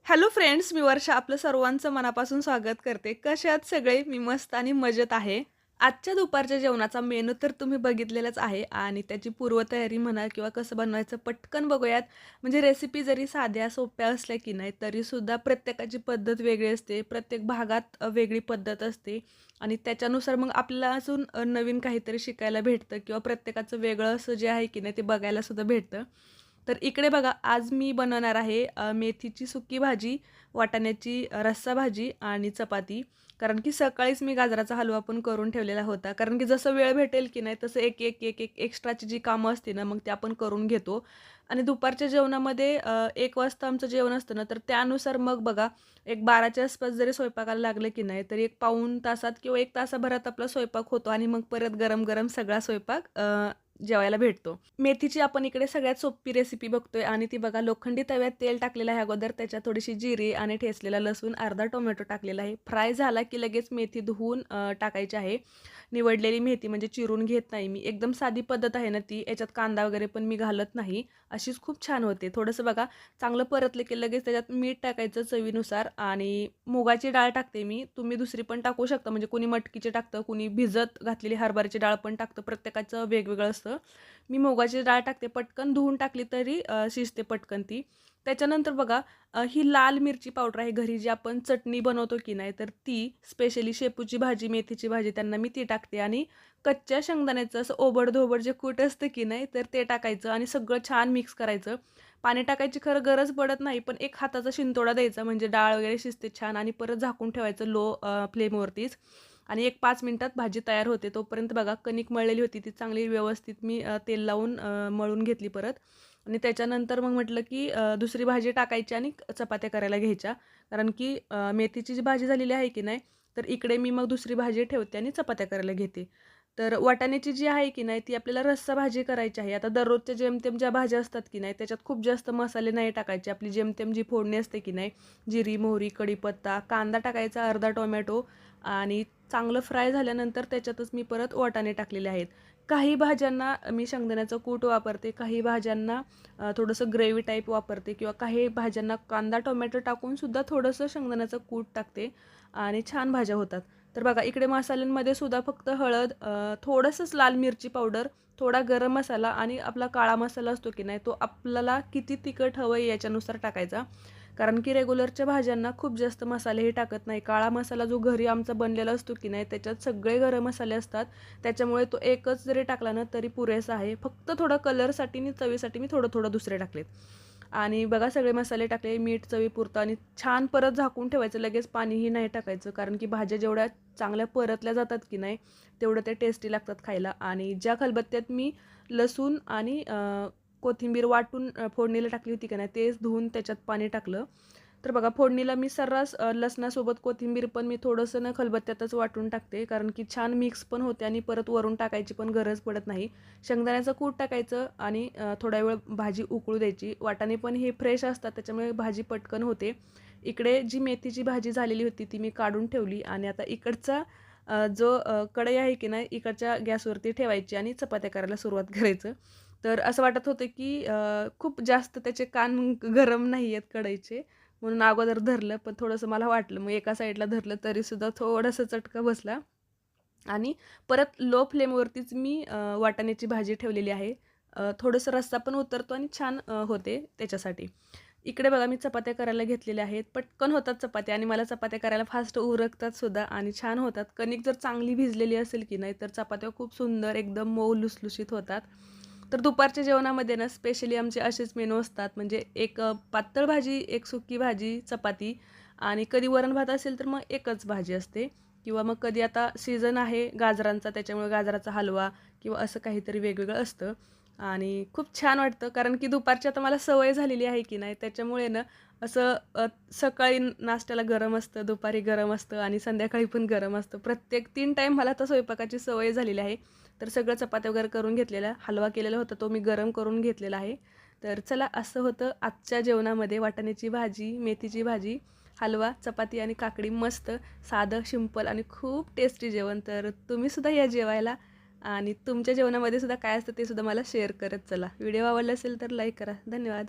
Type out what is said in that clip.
Hello friends, मी वर्षा आपलं सर्वांचं मनापासून स्वागत करते. कसे आहात सगळे? मी मस्त आणि मजेत आहे. आजच्या दुपारच्या जेवणाचा मेनू तर तुम्ही बघितलेलाच आहे आणि त्याची पूर्वतयारी म्हणा किंवा कसं बनवायचं पटकन बघूयात. म्हणजे रेसिपी जरी साध्या सोप्या असल्या की नाही तरीसुद्धा प्रत्येकाची पद्धत वेगळी असते. प्रत्येक भागात वेगळी पद्धत असते आणि त्याच्यानुसार मग आपल्याला अजून नवीन काहीतरी शिकायला भेटतं किंवा प्रत्येकाचं वेगळं असं जे आहे की नाही ते बघायलासुद्धा भेटतं. तर इकडे बघा आज मी बनवणार आहे मेथीची सुकी भाजी, वाटाण्याची रस्सा भाजी आणि चपाती. कारण की सकाळीच मी गाजराचा हलवा पण करून ठेवलेला होता. कारण की जसं वेळ भेटेल की नाही तसं एक एक्स्ट्राची जी कामं असते ना, मग ते आपण करून घेतो. आणि दुपारच्या जेवणामध्ये 1 वाजता आमचं जेवण असतं ना, तर त्यानुसार मग बघा एक 12च्या आसपास जरी स्वयंपाकाला लागलं की नाही, तरी एक पाऊण तासात किंवा 1 तासाभरात आपला स्वयंपाक होतो आणि मग परत गरम-गरम सगळा स्वयंपाक जेवायला भेटतो. मेथीची आपण इकडे सगळ्यात सोपी रेसिपी बघतोय आणि ती बघा लोखंडी तव्यात तेल टाकलेलं आहे अगोदर, त्याच्यात थोडीशी जिरे आणि ठेचलेला लसूण, अर्धा टोमॅटो टाकलेला आहे. फ्राय झाला की लगेच मेथी धुवून टाकायची आहे. निवडलेली मेथी म्हणजे चिरून घेत नाही मी. एकदम साधी पद्धत आहे ना ती. याच्यात कांदा वगैरे पण मी घालत नाही. अशीच खूप छान होते. थोडंसं बघा चांगलं परतलं की लगेच त्याच्यात मीठ टाकायचं चवीनुसार आणि मुगाची डाळ टाकते मी. तुम्ही दुसरी पण टाकू शकता. म्हणजे कुणी मटकीची टाकतं, कुणी भिजत घातलेली हरभऱ्याची डाळ पण टाकतं. प्रत्येकाचं वेगवेगळं असतं. मी मुगाची डाळ टाकते. पटकन धुवून टाकली तरी शिजते पटकन ती. त्याच्यानंतर बघा ही लाल मिरची पावडर आहे घरी जी आपण चटणी बनवतो की नाही, तर ती स्पेशली शेपूची भाजी, मेथीची भाजी त्यांना मी ती टाकते आणि कच्च्या शेंगदाण्याचं असं ओबड-धोबड जे कूट असतं की नाही, तर ते टाकायचं आणि सगळं छान मिक्स करायचं. पाणी टाकायची खरं गरज पडत नाही, पण एक हाताचा शिंतोडा द्यायचा म्हणजे डाळ वगैरे शिजते छान आणि परत झाकून ठेवायचं लो फ्लेमवरतीच आणि एक 5 मिनिटात भाजी तयार होते. तोपर्यंत बघा कणिक मळलेली होती ती चांगली व्यवस्थित मी तेल लावून मळून घेतली परत आणि त्याच्यानंतर मग म्हटलं की दुसरी भाजी टाकायची आणि चपात्या करायला घ्यायच्या. कारण की मेथीची जी भाजी झालेली आहे की नाही, तर इकडे मी मग दुसरी भाजी ठेवते आणि चपात्या करायला घेते. तर वाटाण्याची जी आहे की नाही, ती आपल्याला रस्सा भाजी करायची आहे. आता दररोजच्या जेमतेम ज्या भाज्या असतात की नाही, त्याच्यात खूप जास्त मसाले नाही टाकायचे. आपली जेमतेम जी फोडणी असते की नाही, जिरी, मोहरी, कढीपत्ता, कांदा टाकायचा, अर्धा टोमॅटो आणि चांगलं फ्राय झाल्यानंतर त्याच्यातच मी परत वाटाणे टाकलेले आहेत. काही भाज्यांना मी शेंगदाण्याचं कूट वापरते, काही भाज्यांना थोडंसं ग्रेव्ही टाईप वापरते किंवा काही भाज्यांना कांदा, टोमॅटो टाकून सुद्धा थोडंसं शेंगदाण्याचं कूट टाकते आणि छान भाज्या होतात. तर बघा इकडे मसाल्यांमध्ये सुद्धा फक्त हळद, थोडंसंच लाल मिरची पावडर, थोडा गरम मसाला आणि आपला काळा मसाला असतो की नाही, तो आपल्याला किती तिखट हवं आहे याच्यानुसार टाकायचा. कारण की रेग्युलरच्या भाज्यांना खूप जास्त मसालेही टाकत नाही. काळा मसाला जो घरी आमचा बनलेला असतो की नाही, त्याच्यात सगळे गरम मसाले असतात. त्याच्यामुळे तो एकच जरी टाकला ना तरी पुरेसा आहे. फक्त थोडं कलरसाठी आणि चवीसाठी मी थोडं-थोडं दुसरे टाकलेत. आणि बघा सगळे मसाले टाकले, मीठ चवीपुरतं आणि छान परत झाकून ठेवायचं. लगेच पाणीही नाही टाकायचं. कारण की भाज्या जेवढ्या चांगल्या परतल्या जातात की नाही, तेवढं ते टेस्टी लागतात खायला. आणि ज्या खलबत्त्यात मी लसूण आणि कोथिंबीर वाटून फोडणीला टाकली होती की नाही, तेच धुवून त्याच्यात पाणी टाकलं. तर बघा फोडणीला मी सर्रास लसणासोबत कोथिंबीर पण मी थोडंसं ना खलबत्त्यातच वाटून टाकते. कारण की छान मिक्स पण होते आणि परत वरून टाकायची पण गरज पडत नाही. शेंगदाण्याचं कूट टाकायचं आणि थोडा वेळ भाजी उकळू द्यायची. वाटाणे पण हे फ्रेश असतात त्याच्यामुळे भाजी पटकन होते. इकडे जी मेथीची भाजी झालेली होती ती मी काढून ठेवली आणि आता इकडचा जो कढई आहे की नाही, इकडच्या गॅसवरती ठेवायची आणि चपात्या करायला सुरुवात करायचं. तर असं वाटत होतं की खूप जास्त त्याचे कान गरम नाही आहेत कढईचे, म्हणून अगोदर धरलं. पण थोडंसं मला वाटलं, मग एका साईडला धरलं तरीसुद्धा थोडासा चटका बसला आणि परत लो फ्लेमवरतीच मी वाटाण्याची भाजी ठेवलेली आहे. थोडंसं रस्सा पण उतरतो आणि छान होते त्याच्यासाठी. इकडे बघा मी चपात्या करायला घेतलेल्या आहेत. पटकन होतात चपात्या आणि मला चपात्या करायला फास्ट उरकतात सुद्धा आणि छान होतात. कणिक जर चांगली भिजलेली असेल की नाही, तर चपात्या खूप सुंदर एकदम मऊ लुसलुशीत होतात. तर दुपारच्या जेवणामध्ये ना स्पेशली आमचे असेच मेनू असतात. म्हणजे एक पातळ भाजी, एक सुकी भाजी, चपाती आणि कधी वरण-भात असेल तर मग एकच भाजी असते किंवा मग कधी आता सीझन आहे गाजरांचा त्याच्यामुळे गाजराचा हलवा किंवा असं काहीतरी वेगवेगळं असतं आणि खूप छान वाटतं. कारण की दुपारची आता मला सवय झालेली आहे की नाही, त्याच्यामुळे ना असं सकाळी नाश्त्याला गरम असतं, दुपारी गरम असतं आणि संध्याकाळी पण गरम असतं. प्रत्येक 3 टाईम मला तर स्वयंपाकाची सवय झालेली आहे. तर सगळं चपात्या वगैरे करून घेतलेला, हलवा केलेला होता तो मी गरम करून घेतलेला आहे. तर चला असं होतं आजच्या जेवणामध्ये वाटाण्याची भाजी, मेथीची भाजी, हलवा, चपाती आणि काकडी. मस्त साधं, सिंपल आणि खूप टेस्टी जेवण. तर तुम्हीसुद्धा या जेवायला आणि तुमच्या जेवणामध्ये सुद्धा काय असतं ते सुद्धा मला शेअर करत चला. व्हिडिओ आवडला असेल तर लाईक करा. धन्यवाद.